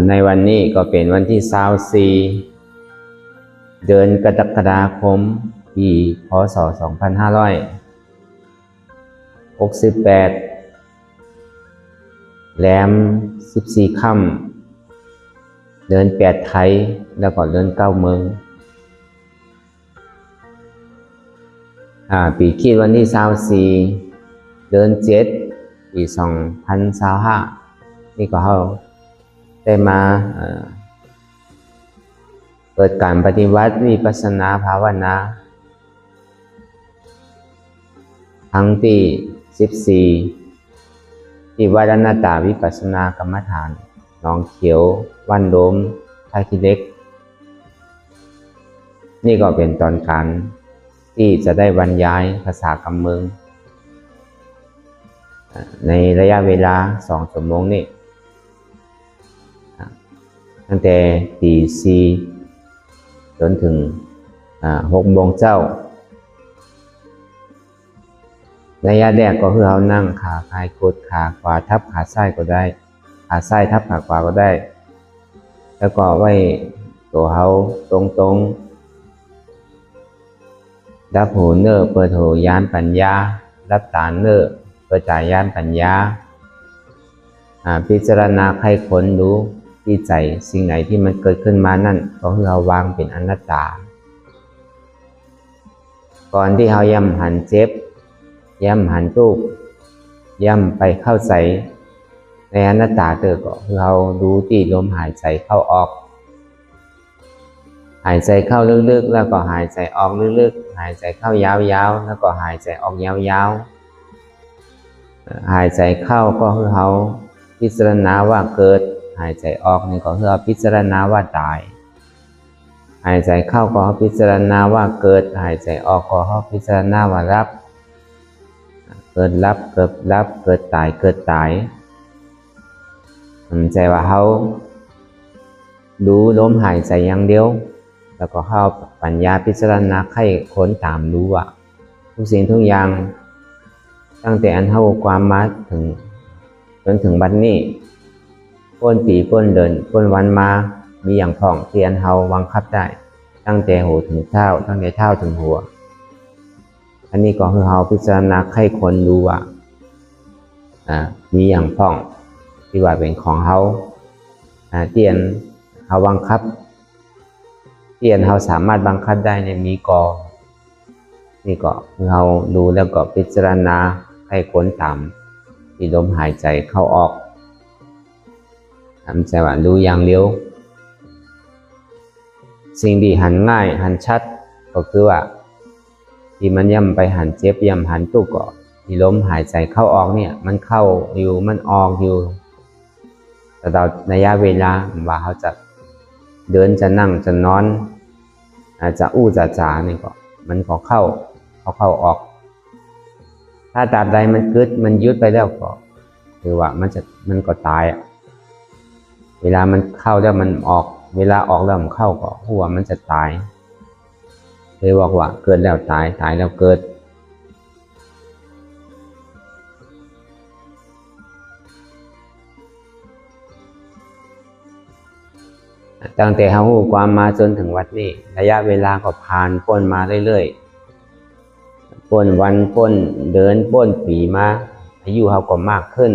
ในวันนี้ก็เป็นวันที่24เดือนกรกฎาคมปีพ.ศ. 2568แรม14ค่ำเดือน8ไทยแล้วก็เดือน9เมืองปีคริสต์วันที่24เดือน7ปี2025นี่ก็เขาได้มาเปิดการปฏิวัติวิปัสสนาภาวนาครั้งที่14ที่วัดอนัตตาวิปัสสนากรรมฐานหนองเขียววันโดมท่าขี้เหล็กนี่ก็เป็นตอนการที่จะได้บรรยายภาษากำเมืองในระยะเวลา2 ชั่วโมงนี้ตั้งแต่ตี4จนถึง6 โมงเช้าระยะแรกก็คือเรานั่งขาคายกดขาขวาทับขาซ้ายก็ได้ขาซ้ายทับขาขวาก็ได้แล้วก็ไว้ตัวเขาตรงๆรับหูเนอเปิดหูยานปัญญารับตาเนอเปิดตายานปัญญาพิจารณาใครค้นรู้ที่ใจสิ่งไหนที่มันเกิดขึ้นมานั่นก็คือเราวางเป็นอนัตตาก่อนที่เราย่ำหันเจ็บย่ำหันรูปย่ำไปเข้าใจในอนัตตาก็คือเราดูที่ลมหายใจเข้าออกหายใจเข้าลึกๆแล้วก็หายใจออกลึกๆหายใจเข้ายาวๆแล้วก็หายใจออกยาวๆหายใจเข้าก็คือเราพิจารณาว่าเกิดหายใจออกนี่ก็คือพิจารณาว่าตายหายใจเข้าก็พิจารณาว่าเกิดหายใจออกก็พิจารณาว่ารับเกิดรับเกิดรับเกิดตายเกิดตายมันใจว่าเขาดูลมหายใจอย่างเดียวแล้วก็เข้าปัญญาพิจารณาไข้ค้นตามรู้ว่าทุกสิ่งทุกอย่างตั้งแต่อันเท่าความมาถึงจนถึงบัดนี้พ้นปีพ้นเดือนพ้นวันมามีอย่างพ่องที่อันเฮาบังคับได้ตั้งแต่หัวถึงเท้าตั้งแต่เท้าถึงหัวอันนี้ก็คือเฮาพิจารณาไข้คนดูว่ามีอย่างพ่องที่ว่าเป็นของเฮาที่อันเฮาบังคับที่อันเฮาสามารถบังคับได้ในมีก่อนี่ก็คือเฮาดูแล้วก็พิจารณาไข้คนตามที่ลมหายใจเข้าออกทำใจว่ารู้อย่างเดียวสิ่งที่หันง่ายหันชัดก็คือว่าที่มันย่ำไปหันเจ็บย่ำหันตุกก็ที่ลมหายใจเข้าออกเนี่ยมันเข้าอยู่มันออกอยู่แต่ตอนระยะเวลาว่าเขาจะเดินจะนั่งจะนอนอาจจะอู้จะจ๋านี่ก็มันก็เข้าออกถ้าตราบใดมันกึดมันยึดไปแล้วก็คือว่ามันก็ตายเวลามันเข้าแล้วมันออกเวลาออกแล้วมันเข้าก็หัวมันจะตายเลยบอกว่าเกิดแล้วตายตายแล้วเกิดตั้งแต่เขาหูความมาจนถึงวัดนี้ระยะเวลาก็ผ่านพ้นมาเรื่อยๆพ้นวันพ้นเดินพ้นปีมาอายุเขาก็มากขึ้น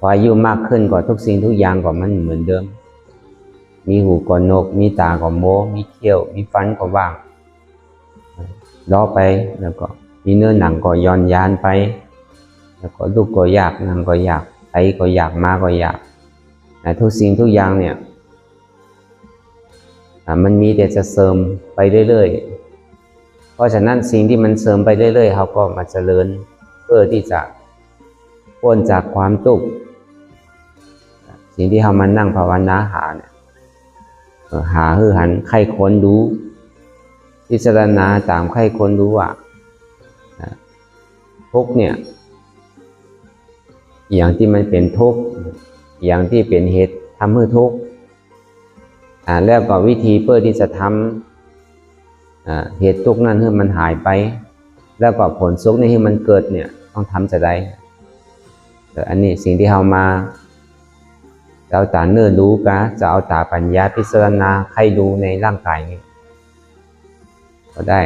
พออายุมากขึ้นก็ทุกสิ่งทุกอย่างก็มันเหมือนเดิมมีหูก็นกมีตาก็โมมีเขี้ยวมีฟันก็ว่างล้อไปแล้วก็มีเนื้อหนังก็ย้อนยานไปแล้วก็ลูกก็อยากนั่งก็อยากไปก็อยากมาก็อยากทุกสิ่งทุกอย่างเนี่ยมันมีแต่จะเสริมไปเรื่อยๆเพราะฉะนั้นสิ่งที่มันเสริมไปเรื่อยๆเขาก็มาเจริญเพื่อที่จะพ้นจากความทุกข์สิ่งที่เขามานั่งภาวนาหาเนี่ยหาคือหันไข้ค้นดูพิจารณาตามไข้ค้นดูว่าทุกข์เนี่ยอย่างที่มันเป็นทุกข์อย่างที่เป็นเหตุทำให้ทุกข์แล้วก็วิธีเพื่อที่จะทำเหตุทุกข์นั้นให้มันหายไปแล้วก็ผลสุขในที่มันเกิดเนี่ยต้องทำจะได้อันนี้สิ่งที่เรามา จะเอาตาเนื้อรู้กะจะเอาตาปัญญาพิจารณาให้ดูในร่างกายนี้ก็ได้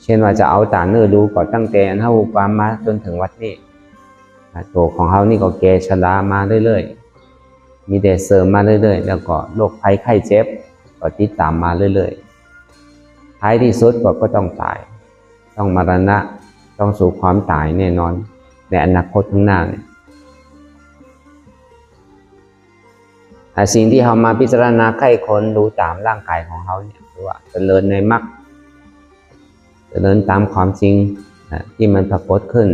เช่นว่าจะเอาตาเนื้อรู้ก็ตั้งแต่เฮาปามมาจนถึงวัดนี้ตัวของเฮานี่ก็แก่ชรามาเรื่อยๆมีแต่เสริมมาเรื่อยๆแล้วก็โรคภัยไข้เจ็บก็ติดตามมาเรื่อยๆท้ายที่สุดก็ต้องตายต้องมรณะต้องสู่ความตายแน่นอนในอนาคตข้างหน้าสิ่งที่เรามาพิจารณาไข้คนดูตามร่างกายของเขาเนี่ยคือว่าเจริญในมรรคเจริญตามความจริงที่มันปรากฏขึ้น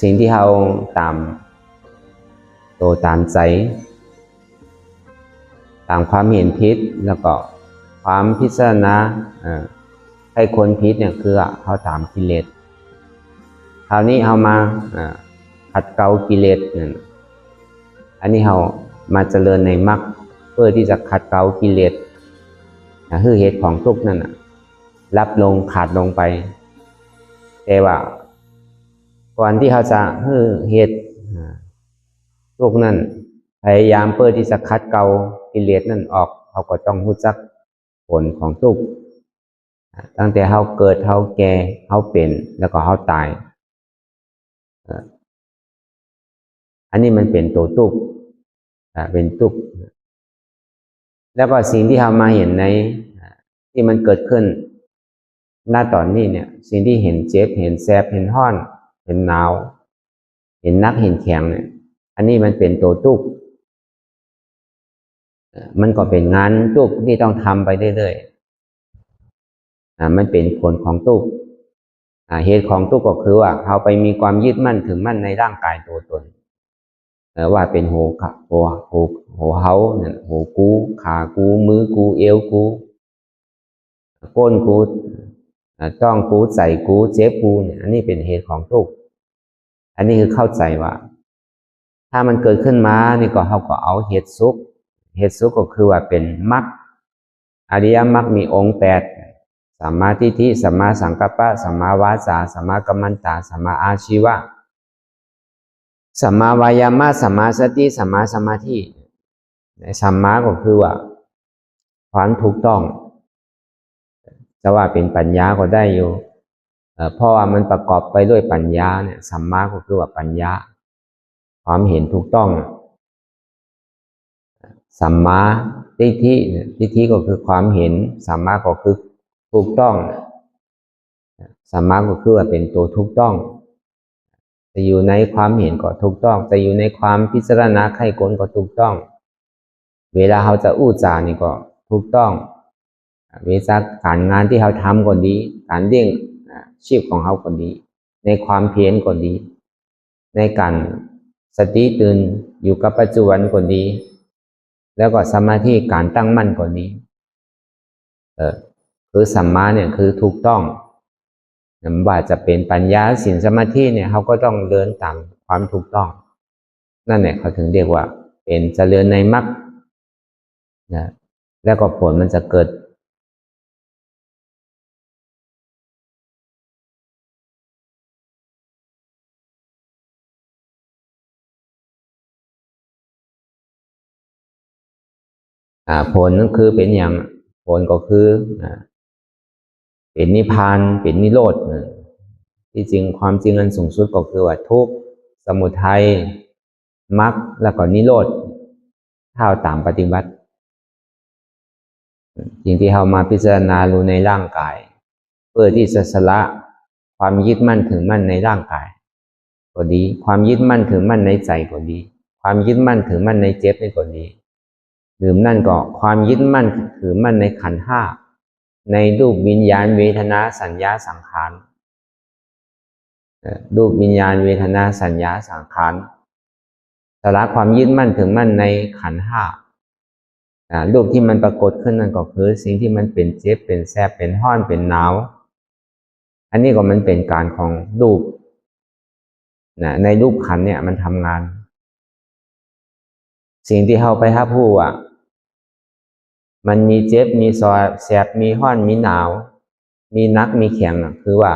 สิ่งที่เราตามโตตามใจตามความเห็นผิดแล้วก็ความพิจารณาไข้คนผิดเนี่ยคือเขาตามกิเลสคราวนี้เรามาขัดเกลากิเลสเนี่ยอันนี้เรามาเจริญในมรรคเพื่อที่จะขัดเกลากิเลสคือเหตุของทุกข์นั่นรับลงขาดลงไปแต่ว่าก่อนที่เขาจะคือเหตุทุกข์นั่นพยายามเพื่อที่จะขัดเกลากิเลสนั่นออกเขาก็ต้องรู้จักผลของทุกข์ตั้งแต่เขาเกิดเขาแก่เขาเป็นแล้วก็เขาตายอันนี้มันเป็นตัวทุกข์เป็นทุกข์แล้วก็สิ่งที่เรามาเห็นในที่มันเกิดขึ้นหน้าตอนนี้เนี่ยสิ่งที่เห็นเจ็บเห็นแสบเห็นร้อนเห็นหนาวเห็นนักเห็นแข็งเนี่ยอันนี้มันเป็นตัวทุกข์มันก็เป็นงานทุกข์ที่ต้องทำไปเรื่อยๆมันเป็นผลของทุกข์เหตุของทุกข์ก็คือว่าเขาไปมีความยึดมั่นถือมั่นในร่างกายตัวตนว่าเป็นหัวเขาเนี่ยหัวกูขากูมือกูเอวกูก้นกูต้องกูใส่กูเจ็บกูเนี่ยอันนี้เป็นเหตุของทุกข์อันนี้คือเข้าใจว่าถ้ามันเกิดขึ้นมานี่ก็เขาก็เอาเหตุสุขก็คือว่าเป็นมรรคอริยมรรคมีองค์8สัมมาทิฏฐิสัมมาสังกัปปะสัมมาวาจาสัมมากัมมันตะสัมมาอาชีวะสัมมาวายามะสัมมาสติสัมมาสมาธิสัมมาก็คือว่าความถูกต้องจะว่าเป็นปัญญาก็ได้อยู่เพราะว่ามันประกอบไปด้วยปัญญาเนี่ยสัมมาก็คือว่าปัญญาความเห็นถูกต้องสัมมาทิฏฐิทิฏฐิก็คือความเห็นสัมมาก็คือถูกต้องสัมมาก็คือว่าเป็นตัวถูกต้องจะอยู่ในความเห็นก็ถูกต้องจะอยู่ในความพิจารณาไข้ควรก็ถูกต้องเวลาเขาจะอู้จานี่ก็ถูกต้องเวลาการงานที่เขาทำก็ดีการเลี้ยงชีพของเขาก็ดีในความเพียรก็ดีในการสติตื่นอยู่กับปัจจุบันก็ดีแล้วก็สมาธิการตั้งมั่นก็ดีคือสัมมาเนี่ยคือถูกต้องว่าจะเป็นปัญญาศีลสมาธิเนี่ยเขาก็ต้องเดินตามความถูกต้องนั่นแหละเขาถึงเรียกว่าเป็นเจริญในมรรคแล้วก็ผลมันจะเกิดผลนั่นคือเป็นอย่างผลก็คือเป็นนิพพานเป็นนิโรธที่จริงความจริงอันสูงสุดก็คือว่าทุกข์สมุทัยมรรคแล้วก็นิโรธถ้าเราตามปฏิบัติสิ่งที่เรามาพิจารณารู้ในร่างกายเพื่อที่จะสละความยึดมั่นถือมั่นในร่างกายก็ดีความยึดมั่นถือมั่นในใจก็ดีความยึดมั่นถือมั่นในเจ็บนี่ก็ดีหรือนั่นก็ความยึดมั่นถือมั่นในขันธ์ห้าในรูปวิญญาณเวทนาสัญญาสังขารรูปวิญญาณเวทนาสัญญาสังขารสละความยึดมั่นถือมั่นในขันธ์ห้ารูปที่มันปรากฏขึ้นนั่นก็คือสิ่งที่มันเป็นเจ็บเป็นแสบเป็นร้อนเป็นหนาวอันนี้ก็มันเป็นการของรูปในรูปขันธ์เนี่ยมันทำงานสิ่งที่เราไปหาผู้มันมีเจ็บมีซอยแสบมีร้อนมีหนาวมีนักมีแข็งคือว่า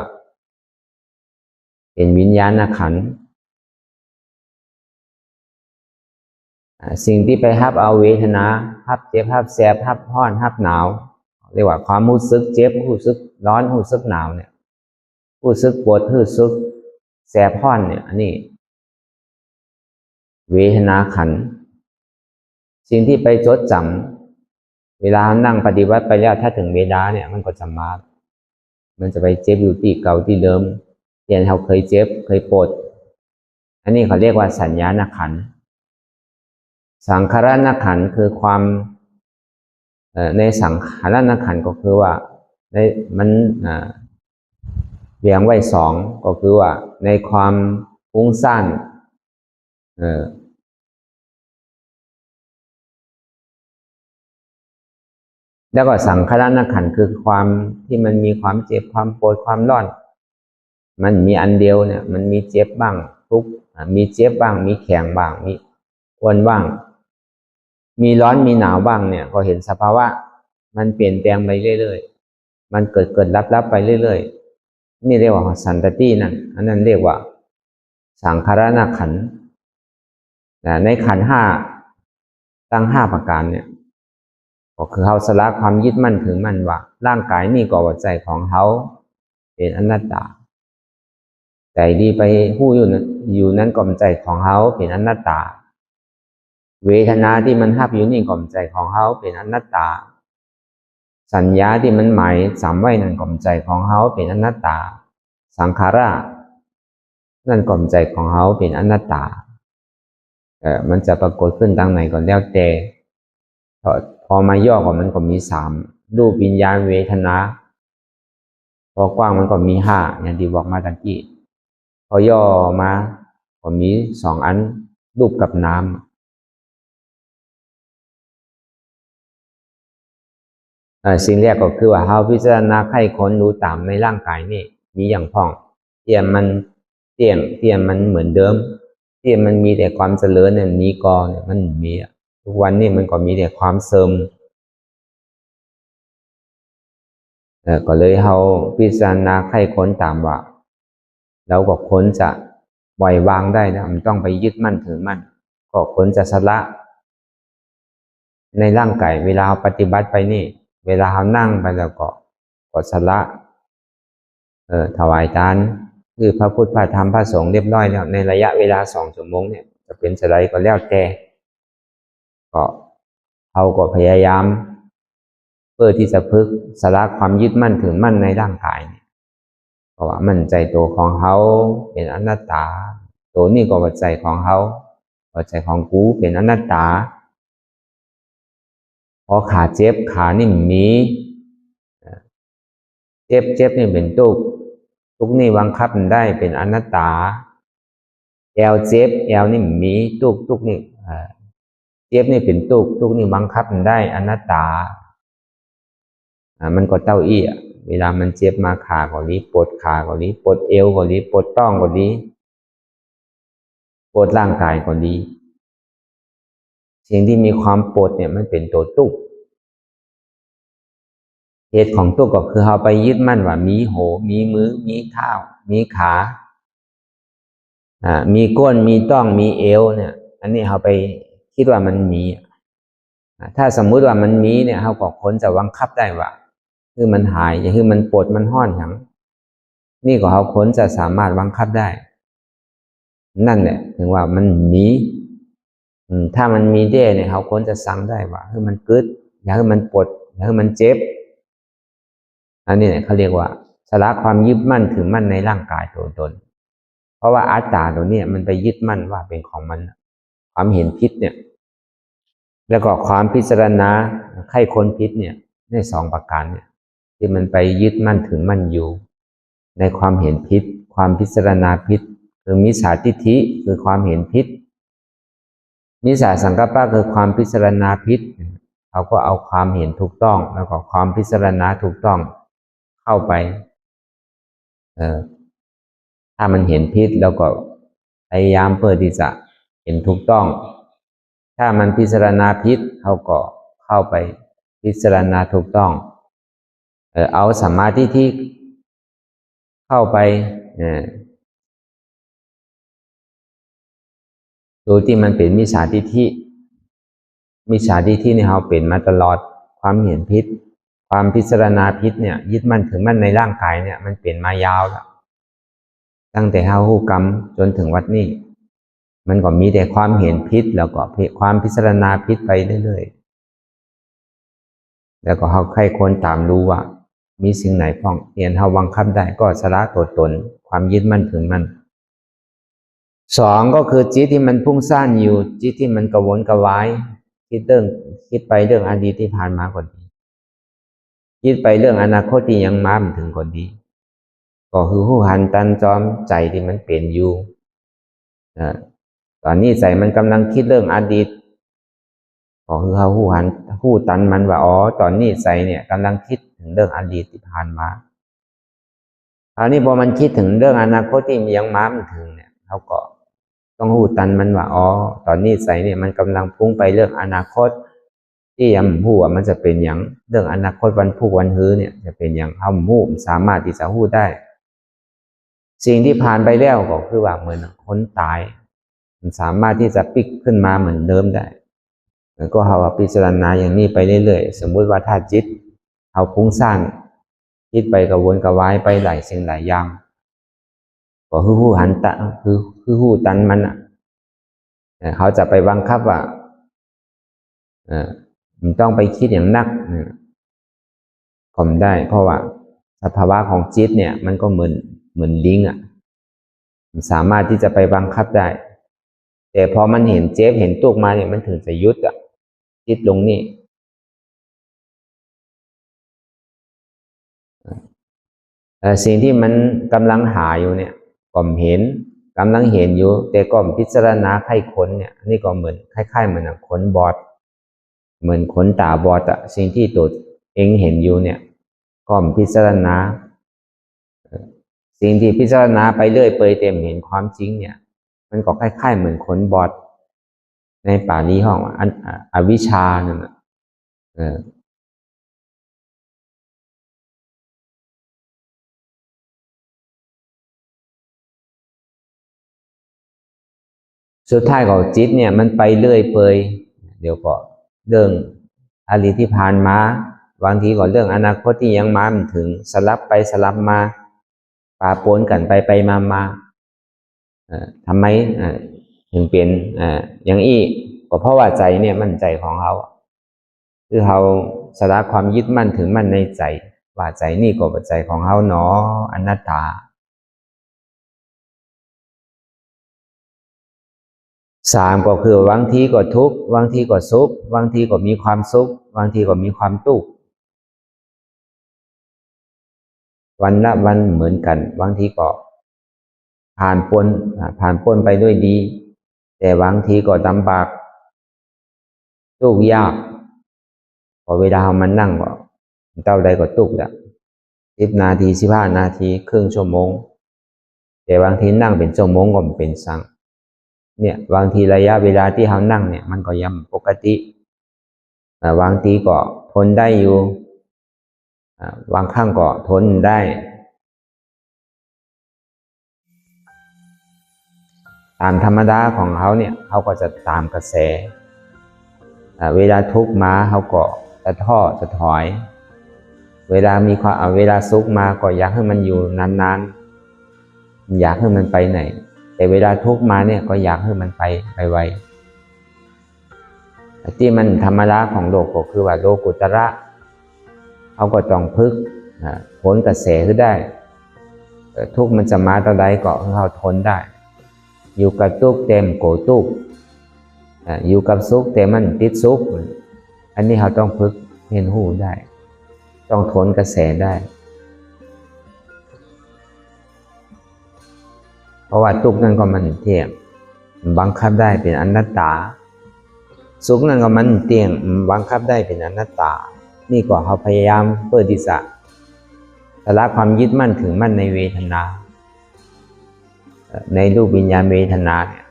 เป็นวิญญาณขันธ์ สิ่งที่ไปฮับเอาเวทนาฮับเจ็บฮับแสบฮับร้อนฮับหนาวเรียกว่าความรู้สึกเจ็บรู้สึกร้อนรู้สึกหนาวเนี่ยรู้สึกปวดรู้สึกแสบร้อนเนี่ยอันนี้เวทนาขันธ์สิ่งที่ไปจดจำเวลานั่งปฏิบัติไปแล้วถ้าถึงเวลาเนี่ยมันก็จำมามันจะไปเจ็บอยู่ที่เก่าที่เดิมที่เราเคยเจ็บเคยปวดอันนี้เขาเรียกว่าสัญญาณขันธ์สังขารนขันธ์คือความในสังขารนขันธ์ก็คือว่าในมันเรียงไว้สองก็คือว่าในความฟุ้งซ่านแล้วก็สังขารนขันธ์คือความที่มันมีความเจ็บความปวดความร้อนมันมีอันเดียวเนี่ยมันมีเจ็บบ้างทุกมีเจ็บบ้างมีแข็งบ้างมีอ้วนบ้างมีร้อนมีหนาวบ้างเนี่ยก็เห็นสภาวะมันเปลี่ยนแปลงไปเรื่อยๆมันเกิดรับไปเรื่อยๆนี่เรียกว่าสันตตินั่นอันนั้นเรียกว่าสังขารนขันธ์ในขันธ์ห้าตั้ง5ประการเนี่ยก็คือเขาสละความยึดมั่นถือมั่นว่าร่างกายนี่ก็ว่าใจของเขาเป็นอนัตตาใจดีไปหู้อยู่นั้นก็เป็นใจของเขาเป็นอนัตตาเวทนาที่มันฮับอยู่นี่ก็เป็นใจของเขาเป็นอนัตตาสัญญาที่มันหมายสามไว้นั่นก็เป็นใจของเขาเป็นอนัตตาสังขารนั่นก็เป็นใจของเขาเป็นอนัตตามันจะปรากฏขึ้นทางไหนก็แล้วแต่พอมาย่อก็มันก็มี3รูปวิญญาณเวทนาพอกว้างมันก็มี5อย่างที่บอกมาตะกี้พอย่อมาก็มี2อันรูปกับนามสิ่งแรกก็คือว่าเราพิจารณาไข้ค้นรู้ตามในร่างกายนี่มีอย่างพ่องเตียมมันเหมือนเดิมเตียมมันมีแต่ความเจริญเนี่ยนี้กอเนี่ยมันมีทุกวันนี่มันก็มีแต่ความเสริมก็เลยเราพิจารณาไข้ค้นตามว่าแล้วก็ค้นจะปล่อยวางได้นะมันต้องไปยึดมั่นถือมั่นก็ค้นจะสละในร่างกายเวลาปฏิบัติไปนี่เวลาเรานั่งไปแล้วก็สละถวายทานคือพระพุทธพระธรรมพระสงฆ์เรียบร้อยแล้วในระยะเวลา2 ชั่วโมงเนี่ยจะเป็นอะไรก็แล้วแต่ก็เราก็พยายามเพื่อที่จะพึกสละความยึดมั่นถือมั่นในร่างกายเพราะว่ามันใจตัวของเขาเป็นอนัตตาตัวนี้ก็ว่าใจของเขาว่าใจของกูเป็นอนัตตาพอขาเจ็บขานี่มีเจ็บนี่เป็นทุกนี่บังคับมันได้เป็นอนัตตาแอวเจ็บแอวนี่มีทุกนี่เจ็บนี่เป็นทุกนี่บังคับมันได้อนัตตามันก็เต้าอี้เวลามันเจ็บมาขาก็นี้ปวดขาก็นี้ปวดเอวก็นี้ปวดต้องก็นี้ปวดร่างกายก็นี้สิ่งที่มีความปวดเนี่ยมันเป็นตัวทุกข์เหตุของทุกข์ก็คือเราไปยึดมั่นว่ามีหูมีมือมีเท้ามีขามีก้นมีต้องมีเอวเนี่ยอันนี้เราไปคิดว่ามันมีถ้าสมมุติว่ามันมีเนี่ยเราก็ค้นจะบังคับได้ว่าคือมันหายอย่างคือมันปวดมันห้อนอย่างนี่ก็เราค้นจะสามารถบังคับได้นั่นแหละถึงว่ามันมีถ้ามันมีเด้เนี่ยเราค้นจะสั่งได้ว่าคือมันกึดอย่าคือมันปวดอย่าคือมันเจ็บอันนี้เนี่ยเขาเรียกว่าสละความยึดมั่นถือมั่นในร่างกายตัวตนเพราะว่าอัตตาตัวนี้มันไปยึดมั่นว่าเป็นของมันความเห็นผิดเนี่ยแล้วก็ความพิจารณาไข้ค้นผิดเนี่ยใน2 ประการเนี่ยที่มันไปยึดมั่นถือมั่นอยู่ในความเห็นผิดความพิจารณาผิดคือมิจฉาทิฏฐิคือความเห็นผิดมิจฉาสังกัปปะคือความพิจารณาผิดเขาก็เอาความเห็นถูกต้องแล้วก็ความพิจารณาถูกต้องเข้าไปถ้ามันเห็นผิดแล้วก็พยายามเพื่อที่จะเห็นถูกต้องถ้ามันพิจารณาผิดเขาก็เข้าไปพิจารณาถูกต้องเอาสัมมาทิฏฐิเข้าไปดูที่มันเป็นมิจฉาทิฏฐิ มิจฉาทิฏฐินี่เราเป็นมาตลอดความเห็นผิดความพิจารณาผิดเนี่ยยึดมั่นถือมั่นในร่างกายเนี่ยมันเป็นมายาวแล้วตั้งแต่เราฮู้กรรมจนถึงวัดนี้มันก็มีแต่ความเห็นผิดแล้วก็ความพิจารณาผิดไปเรื่อยๆแล้วก็เราใครควรตามรู้ว่ามีสิ่งไหนพ้องเรียนเราบังคับได้ก็สละตัวตนความยึดมั่นถือมั่นสองก็คือจิตที่มันพุ่งซ่านอยู่จิตที่มันกระวนกระวายคิดไปเรื่องอดีตที่ผ่านมาก็ดีคิดไปเรื่องอนาคตที่ยังมาไม่ถึงก็ดีก็คือหู้หันตันจอมใจที่มันเป็นอยู่ตอนนี้ใจมันกำลังคิดเรื่องอดีตก็คือเขาหู้ตันมันว่าอ๋อตอนนี้ใจเนี่ยกำลังคิดถึงเรื่องอดีตที่ผ่านมาคราวนี้พอมันคิดถึงเรื่องอนาคตที่ยังมาไม่ถึงเนี่ยเขาก็ต้องหู้ตันมันว่าอ๋อตอนนี้ใจเนี่ยมันกำลังพุ่งไปเรื่องอนาคตที่ยังหู้ว่ามันจะเป็นอย่างเรื่องอนาคตวันพุธวันฮื้อเนี่ยจะเป็นอย่างเขาหู้สามารถที่จะหู้ได้สิ่งที่ผ่านไปแล้วก็คือว่าเหมือนคนตายมันสามารถที่จะปิกขึ้นมาเหมือนเดิมได้ก็เราพิจารณาอย่างนี้ไปเรื่อยๆสมมุติว่าถ้าจิตเอาฟุ้งซ่านคิดไปกระวนกระวายไปหลายสิ่งหลายอย่างก็คือหู้หันตะคือหู้ตันมันอ่ะเขาจะไปบังคับว่ามันต้องไปคิดอย่างนักก็ไม่ได้เพราะว่าสภาวะของจิตเนี่ยมันก็เหมือนลิงอ่ะมันสามารถที่จะไปบังคับได้แต่พอมันเห็นเจ็บเห็นตุกมาเนี่ยมันถึงจะยุดอ่ะจิตลงนี่สิ่งที่มันกำลังหาอยู่เนี่ยก็เห็นกำลังเห็นอยู่แต่ก็พิจารณาไข้คนเนี่ยนี่ก็เหมือนคล้ายๆเหมือนคนบอดเหมือนคนตาบอดอะสิ่งที่ตัวเองเห็นอยู่เนี่ยก็พิจารณาสิ่งที่พิจารณาไปเรื่อยเปื่อยเต็มเห็นความจริงเนี่ยมันก็คล้ายๆเหมือนคนบอดในป่าลีห้องอวิชชานั่นแหละสุดท้ายของจิตเนี่ยมันไปเรื่อยเปื่อยเดี๋ยวก็เรื่องอดีตที่ผ่านมาบางทีก็เรื่องอนาคตที่ยังมาไม่ถึงสลับไปสลับมาปะปนกันไปมาทำไมถึงเป็นอย่างอี้ก็เพราะว่าใจเนี่ยมันใจของเราคือเราสละความยึดมั่นถึงมั่นในใจว่าใจนี่ก็เป็นใจของเราเนาะอนัตตาสามก็คือบางทีก็ทุกข์บางทีก็สุขบางทีก็มีความสุขบางทีก็มีความทุกข์วันละวันเหมือนกันบางทีก็ผ่านพ้นไปด้วยดีแต่บางทีก็ลำบากทุกข์ยากพอเวลามันนั่งก็เท่าใดก็ทุกข์ละ10 นาที15 นาทีครึ่งชั่วโมงแต่บางทีนั่งเป็นชั่วโมงก็เป็นสังเนี่ยบางทีระยะเวลาที่เรานั่งเนี่ยมันก็ยังปกติบางทีก็ทนได้อยู่บางครั้งก็ทนได้ตามธรรมดาของเขาเนี่ยเขาก็จะตามกระแสเวลาทุกข์มาเขาก็จะท้อจะถอยเวลามีความเวลาสุขมาก็อยากให้มันอยู่นานๆอยากให้มันไปไหนแต่เวลาทุกข์มาเนี่ยก็อยากให้มันไปไวที่มันธรรมดาของโลกก็คือว่าโลกุตระเขาก็ต้องพึกพ้นกระแสขึ้นได้ทุกข์มันจะมาตอนใดก็เขาทนได้อยู่กับทุกข์เต็มโกทุกข์อยู่กับสุขแต่มันติดสุขอันนี้เขาต้องพึกเห็นหูได้ต้องทนกระแสได้เพราะว่าทุกข์นั่นก็มันเที่ยงบังคับได้เป็นอนัตตาสุขนั่นก็มันเที่ยงบังคับได้เป็นอนัตตานี่ก็เขาพยายามเพื่อที่จะละความยึดมั่นถึงมั่นในเวทนาในรูปวิญญาณเวทนาเนี่ย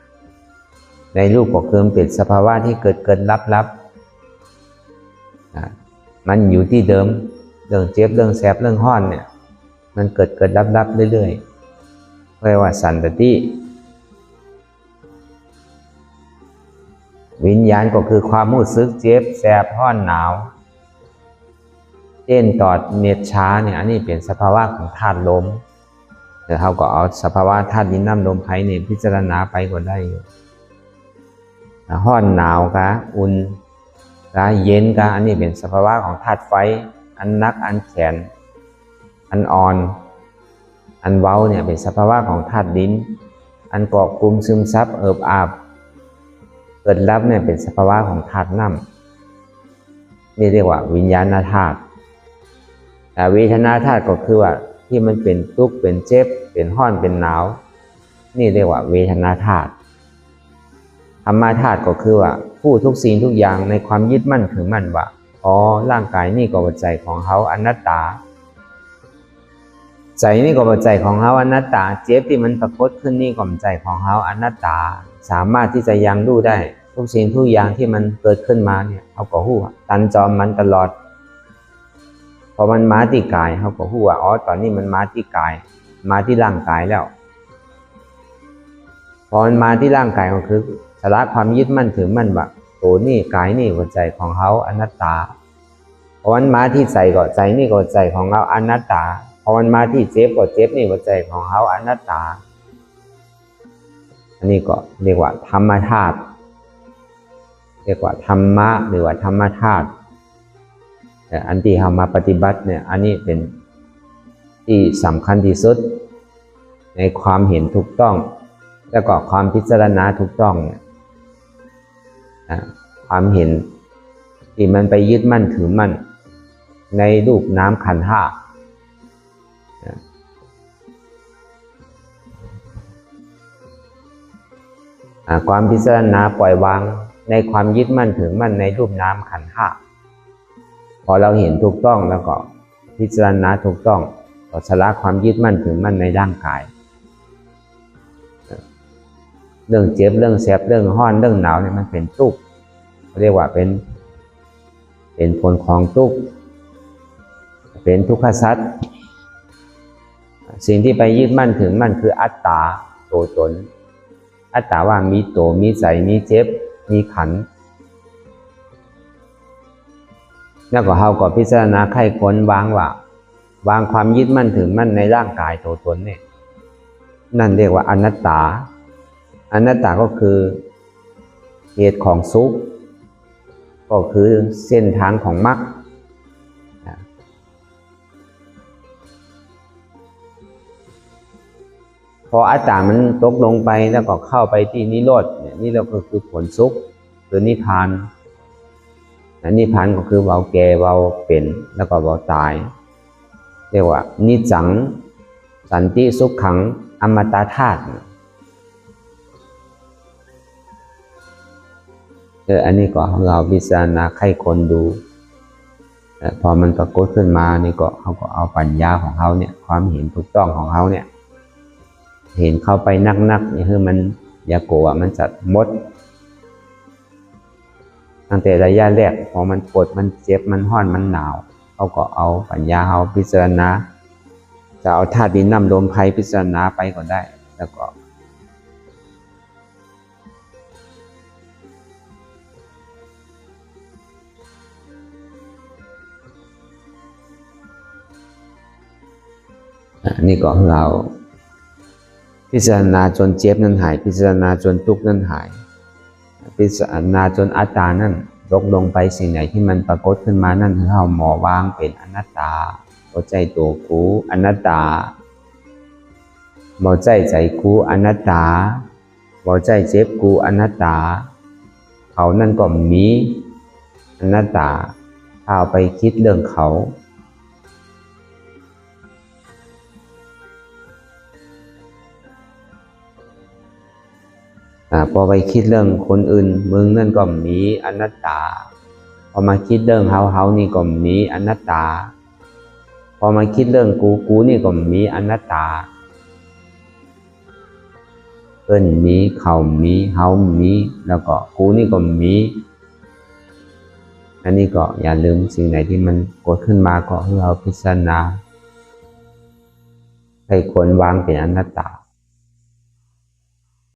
ในรูปก็คือเป็นสภาวะที่เกิดลับมันอยู่ที่เดิมเรื่องเจ็บเรื่องแสบเรื่องห้อนเนี่ยมันเกิดลับเรื่อยๆเรียกว่าสันตติ วิญญาณก็คือความรู้สึกเจ็บแสบร้อนหนาวเต้นตอดเหน็ดช้าเนี่ยอันนี้เป็นสภาวะของธาตุลมแต่เขาก็เอาสภาวะธาตุดินน้ำลมไฟเนี่ยพิจารณาไปก็ได้อยู่ร้อนหนาวกะอุ่นกะเย็นกะอันนี้เป็นสภาวะของธาตุไฟอันนักอันแข็งอันอ่อนอันเว้าเนี่ยเป็นสภาวะของธาตุดินอันเกาะกลุ่มซึมซับเอิบอาบเกิดรับเนี่ยเป็นสภาวะของธาตุน้ำนี่เรียกว่าวิญญาณธาตุแต่เวทนาธาตุก็คือว่าที่มันเป็นทุกข์เป็นเจ็บเป็นร้อนเป็นหนาวนี่เรียกว่าเวทนาธาตุธรรมธาตุก็คือว่าผู้ทุกสิ่งทุกอย่างในความยึดมั่นถือมั่นว่าอ๋อร่างกายนี่ก็เป็นใจของเขาอนัตตาใจนี่ก็เป็นใจของเขาอนัตตาเจ็บที่มันปรากฏขึ้นนี่ก็เป็นใจของเขาอนัตตาสามารถที่จะยังรู้ได้ทุกสิ่งทุกอย่างที่มันเกิดขึ้นมาเนี่ยเขาก็รู้ตันจอมมันตลอดพอมันมาที่กายเขาก็รู้ว่าอ๋อตอนนี้มันมาที่กายมาที่ร่างกายแล้วพอมันมาที่ร่างกายก็คือสละความยึดมั่นถือมั่นว่าโอ้นี่กายนี่หัวใจของเขาอนัตตาพอมันมาที่ใจก็ใจนี่ก็ใจของเราอนัตตาพอมันมาที่เจ็บก็เจ็บนี่หัวใจของเขาอนัตตาอันนี้ก็เรียกว่าธรรมธาตุเรียกว่าธรรมะหรือว่าธรรมธาตุแต่อันที่เรามาปฏิบัติเนี่ยอันนี้เป็นที่สำคัญที่สุดในความเห็นถูกต้องแล้วก็ความพิจารณาถูกต้องเนี่ยความเห็นที่มันไปยึดมั่นถือมั่นในรูปน้ำขันธ์ห้าความพิจารณาปล่อยวางในความยึดมั่นถือมั่นในรูปน้ำขันธ์ห้าพอเราเห็นถูกต้องแล้วก็พิจารณาถูกต้องก็ชละความยึดมั่นถือมั่นในร่างกายเรื่องเจ็บเรื่องแสบเรื่องร้อนเรื่องหนาวเนี่ยมันเป็นทุกข์เรียกว่าเป็นผลของทุกข์เป็นทุกขสัจสิ่งที่ไปยึดมั่นถือมั่นคืออัตตาตัวตนอัตตาว่ามีตัวมีใจมีเจ็บมีขันธ์แล้วก็เขาก็พิจารณาไข้ค้นวางความยึดมั่นถือมั่นในร่างกายตัวตนเนี่ยนั่นเรียกว่าอนัตตาอนัตตาก็คือเหตุของสุขก็คือเส้นทางของมรรคพออัตตามันตกลงไปแล้วก็เข้าไปที่นิโรธเนี่ยนี่เราก็คือผลสุขหรือนิพพานนิพพานก็คือเบาแก่เบาเป็นแล้วก็เบาตายเรียกว่านิจจังสันติสุขขังอมตะธาตุอันนี้ก็เราพิจารณาไข้คนดูพอมันปรากฏขึ้นมานี่ก็เขาก็เอาปัญญาของเขาเนี่ยความเห็นถูกต้องของเขาเนี่ยเห็นเข้าไปนักๆนี่คือมันอย่าโกรธมันจะมดตั้งแต่ระยะแรกพอมันปวดมันเจ็บมันร้อนมันหนาวเขาก็เอาปัญญาเขาพิจารณาจะเอาธาตุดินน้ำลมไฟพิจารณาไปก็ได้แล้วก็นี่ก็เราพิจารณาจนเจ็บนั้นหายพิจารณาจนทุกข์นั้นหายพิจารณาจนอัตตานั้นลดลงไปสิ่งไหนที่มันปรากฏขึ้นมานั่นเราหมอวางเป็นอนัตตาบ่ใจตัวกูอนัตตาบ่ใจกูอนัตตาบ่ใจเจ็บกูอนัตตาเขานั่นก็มีอนัตตาถ้าไปคิดเรื่องเขาพอไปคิดเรื่องคนอื่นมึงนั่นก็มีอนัตตาพอมาคิดเรื่องเฮานี่ก็มีอนัตตาพอมาคิดเรื่องกูนี่ก็มีอนัตตาเอิ้นมีเขามีเฮามีแล้วก็กูนี่ก็มีอันนี้ก็อย่าลืมสิ่งไหนที่มันเกิดขึ้นมาก็ให้เราพิจารณาให้ควรวางเป็นอนัตตา